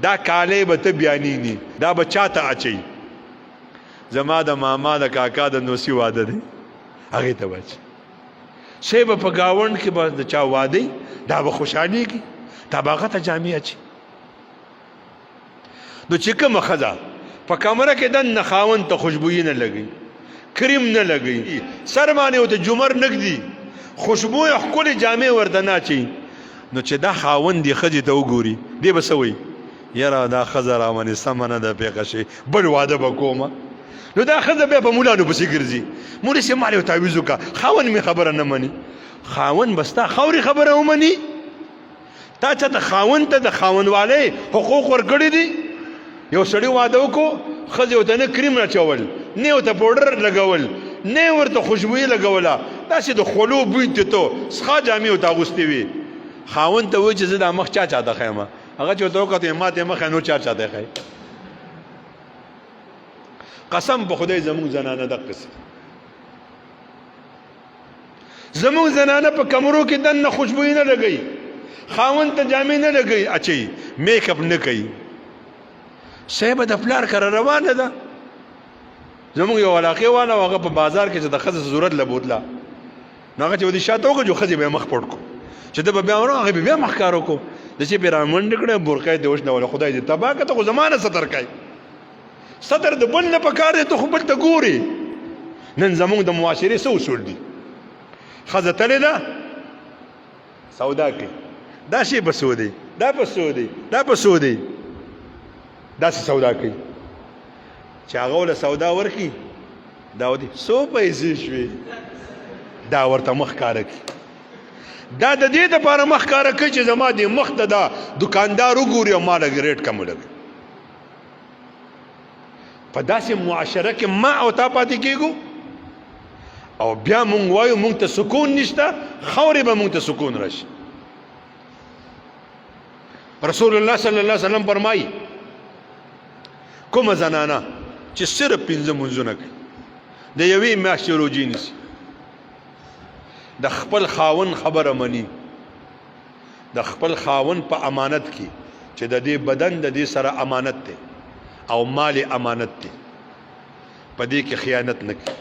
دا کالی به ته بیانینی دا به چاته اچي زما د ماما د کاکا د نوسی واده دی هغې ته به اچي شی به په ګاونډ کې به د چا واده دا به خوشحالېږي دا به هغه ته جامې اچي نو چې کومه ښځه په کمره کې دننه خاوند ته خوشبويي نه لګي کریم نه لګي سر باندې ورته جمر نږدي خوشبو ښکلې جامې ورته نه اچي نو چې دا خاوند دې ښځې ته وګوري دی به څه وایي یاره دا ښځه رامنې سمه نه ده پېښه شي بل واده به کومه نو دا ښځه بیا په مولانو پسې ګرځي مولې صاحب ما له تعویض وکړه خاوند مې خبره نه مني خاوند به ستا خاورې خبره ومني تا چاته خاوند ته د خاوندوالۍ حقوق ورکړي دي یو سړي واده وکړو ښځې ورته نه کریم اچول نه ورته پوډر لګول نه ورته خوشبويي لګوله داسې د خولو بوی تېته څښا جامې ورته اغوستې وي خاوند ته وایي چې زه دا مخ چا چاته ښیم هغه چې ورته وکتې ما ته یې مخ نور چا چاته ښی قسم په خدای زموږ زنانه دقسې زموږ زنانه په کمرو کې دننه خوشبويي نه لګوي خاوند ته جامې نه لګوي اچوي میک اپ نه کوي شی به د پلار کره روانه ده زموږ یو علاقې والا و هغه په بازار کې چې د ښځې ضرورت له بوتله نو هغه چې ودې شاته وکړو ښځې به یې مخ پټ کړو چې ده به بیا ورو هغې به بیا مخ کار وکړو د چې پې رامنډې کړې برقه یې دې وشنوله خدای دې تباه کړه ته خو زما نه ستر کوي ستر د بل نه پکار دی ته خو بل ته ګورې نن زموږ د معاشرې څه اصول دي ښځه تلې ده سودا کوي دا شی به څو دی دا به څو دی دا به څو دی داسې سودا کوي چې هغه وله سودا ورکړي دا ودي څو پیسې شوې دا ورته مخ کاره کړي دا د دې دپاره مخ کاره کوي چې زما دې مخ ته دا دکاندار وګوري او ما لږ ریټ کم ولګي په داسې معاشره کې ما او تا پاتې کېږو او بیا مونږ وایو مونږ ته سکون نشته خاورې به مونږ ته سکون راشي رسول الله صلی الله علیه وسلم فرمایي کومه زنانه چې صرف 5 منځونه کوي د یوې میاشتې روجې نیسي د خپل خاوند خبره مني د خپل خاوند په امانت کې چې د دې بدن د دې سره امانت دی او مال امانت دی په دې کې خیانت نه کوي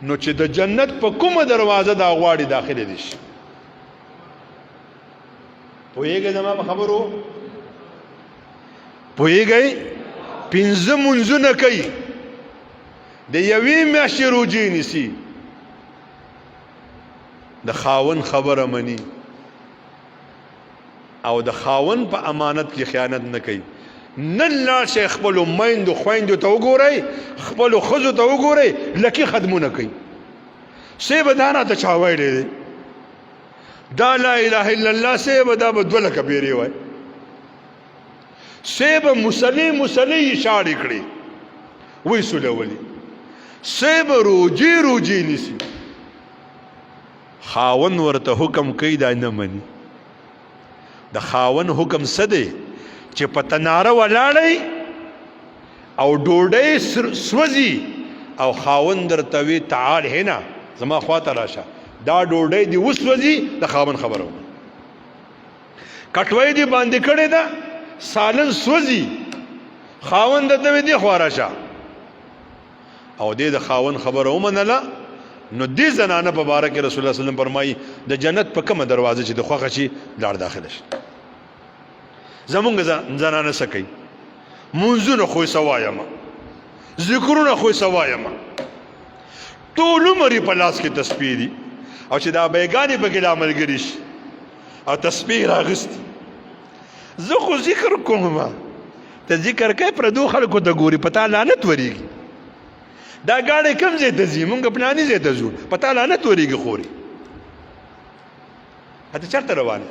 نو چې د جنت په کومه دروازه دا غواړي داخله دي شي پوهیږئ زما په خبرو پوهیږئ 5 منځونه کوي د یوې میاشتې روجې نیسي د خاوند خبره مني او د خاوند په امانت کې خیانت نه کوي نن لاړ شئ خپلو میندو خویندو ته وګورئ خپلو ښځو ته وګورئ لکي خدمونه کوي سی به دا راته چا ویلی دی دا لا اله الا الله سی به دا به 2 لکه پیرې وای سی به مسلې اشارې کړي وی سولولي سی به روجې نیسي خاون ورته حکم کوي دا نه مني د خاون حکم څه دی چې په تناره ولاړی او ډوډۍ سوځي او خاون درته وي تعال هنا زما خواته راشه دا ډوډۍ دې وسوځي د خاون خبره کټوۍ دې باندې کړې ده سالن سوځي خاون درته وي دې خوا راشه او دې د خاون خبره ومنله نو دې زنانه په باره کې رسول الله صلی الله علیه وسلم فرمایي د جنت په کومه دروازه چې د خوښه شي لاړ داخله شي زمونږ زنانه څه کوي منځونه خو یې څه وایمه ذکرونه خو یې څه وایمه ټول عمر یې په لاس کې تسبیح دي او چې دا بیګانې پکې لا ملګري شي او تسبیح راغستې زه خو ذکر کوم ته ذکر کوې پردو خلکو ته ګوري په تا لعنت ورېږي دا ګاډی کوم ځای ته ځي مونږ پلاني ځای ته ځو په تا لعنت ورېږي خوري ته چېرته روان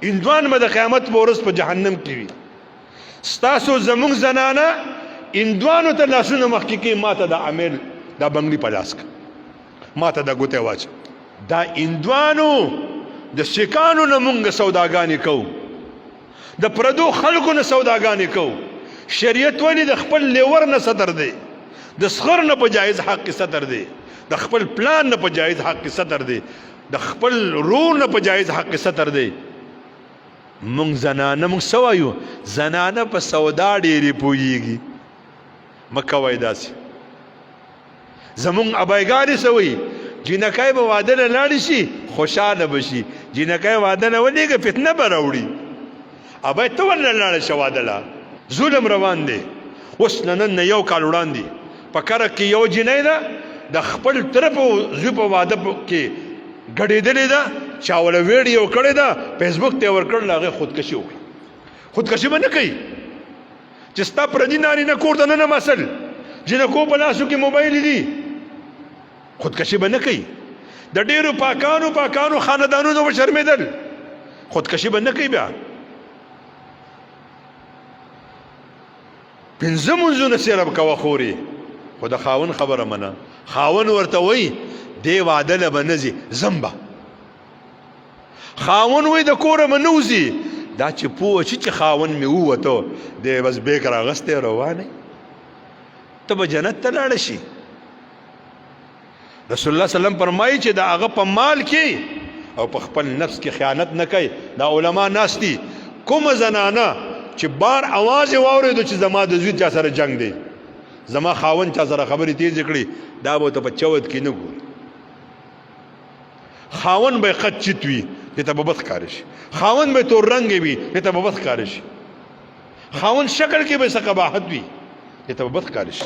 هندوان به د قیامت په ورځ په جهنم کې وي ستاسو زمونږ زنانه هندوانو ته لاسونه مخکې کوي ما ته د عامل دا بنګلي په لاس که ما ته د ګوتې واچه دا هندوانو د سیکانو نه مونږ سوداګانې کوو د پردو خلکو نه سوداګانې کوو شریعت ولې د خپل لیور نه ستر دی د سخر نه په جایز حق کې ستر دی د خپل پلان نه په جایز حق کې ستر دی د خپل رور نه په جایز حق کې ستر دی مونږ زنانه مونږ څه وایو زنانه په سودا ډېرې پوهېږي مه کوئ داسې زمونږ ابایګانې څه وایي جینکۍ به واده نه لاړې شي خوشحاله به شي جینکۍ واده نه ولېږه فتنه به راوړي ابی ته ولې لاړه شه واده له ظلم روان دی اوس نن نه یو کال وړاندې په کرک کې یو جینۍ ده د خپل طرف زوی په واده کې ګډېدلې ده چا وله ویډیو کړې ده فیسبوک ته یې ورکړل هغې خودکشي وکړه خودکشي به نه کوي چې ستا پردي نارینه کور ته نه مسل جنکو په لاسو کې موبایل دي خودکشي به نه کوي د ډېرو پاکانو خاندانونو به شرمېدل خودکشي به نه کوي بیا پنځه منځونه سیرب کوه خورې خو د خاون خبره منه خاون ورته وایي دې واده له به نه ځي ځم به خاون وایي د کوره به نه وځي دا چې پوه شي چې خاون مې ووته دی بس بیک راغستی روانې ته به جنت ته لاړه شي رسول الله سلم فرمایي چې د هغه په مال کې او په خپل نفس کې خیانت نه کوي دا علما ناست دي کومه زنانه چې بار اواز یې واورېدو چې زما د زوی چا سره جنگ دی زما خاون چا سره خبرې تیزې کړي دا به ورته په چوت کې نه ګوري خاون به قد چت وي دې ته به بد ښکاره شي خاون به تور رنګې وي دې ته به بد ښکاره شي خاون شکل کې به څه قباحت وي دې ته به بد ښکاره شي